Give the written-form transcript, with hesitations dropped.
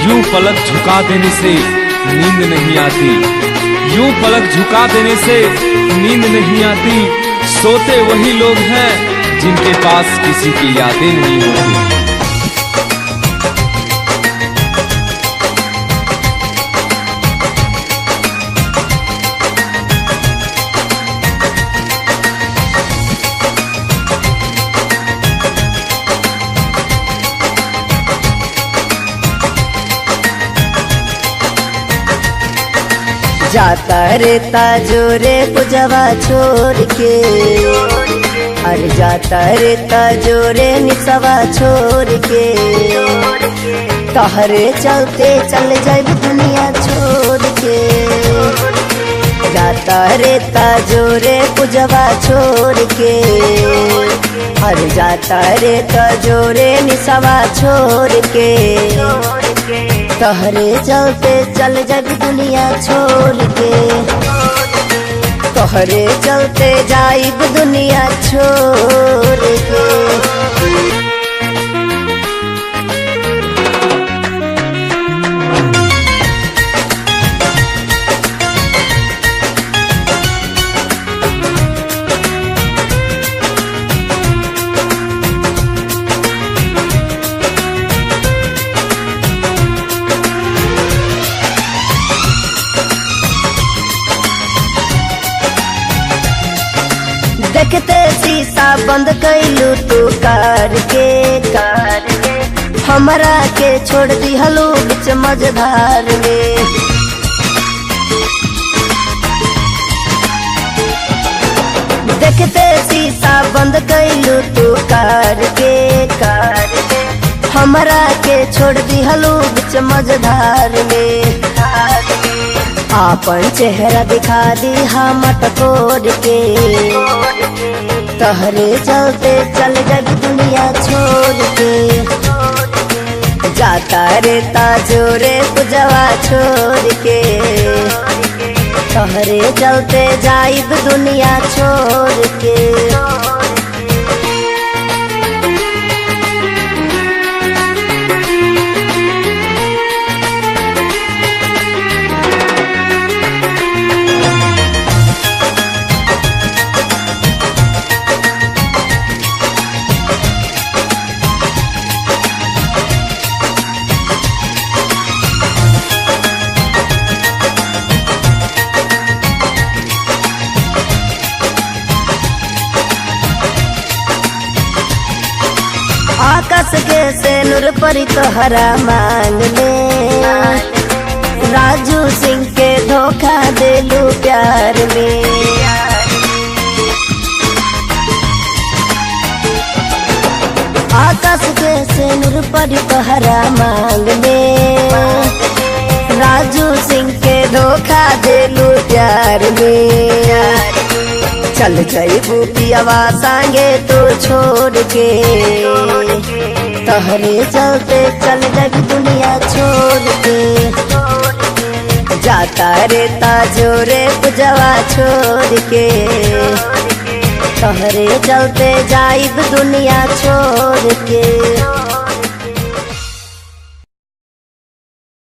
यूं पलक झुका देने से नींद नहीं आती, यूं पलक झुका देने से नींद नहीं आती। सोते वही लोग हैं जिनके पास किसी की यादें नहीं होती। जाता रे ताजोरे पुजवा छोड़ के, अरे जाता रे ताजोरे निसवा छोड़ के, तहरे चलते चल जाए दुनिया छोड़ के। जाता रे ताजोरे पुजवा छोड़ के, अरे जाता रे ताजोरे निसवा छोड़ के, तहरे चलते चल जाए दुनिया छोड़ के, तहरे चलते जाइब दुनिया छोड़ के। देखते शीशा बंद कैलू तू कार के, हमरा के छोड़ दी हलू बिच मझधार में। देखते शीशा बंद कैलू तू कार के, हमरा के छोड़ दी हलू बिच मझधार में। आपन चेहरा दिखा दी हम टकोर के, तहरे चलते चल जाए दुनिया छोड़ के। जाता रे ताजोरे पुजवा छोड़ के, तहरे चलते जाइब दुनिया छोड़ के। आकाश के से नूर परी तोहरा मांग में, राजू सिंह के धोखा देलू प्यार में। आकाश के से नूर परी तोहरा मांग में, राजू सिंह के धोखा देलू प्यार में। चल जाइबू पियावा संगे तो छोड़ के, तहरे चलते चल जाए दुनिया छोड़ के। जाता रे ताजोरे पुजवा छोड़ के, तहरे चलते जाइब दुनिया छोड़ के।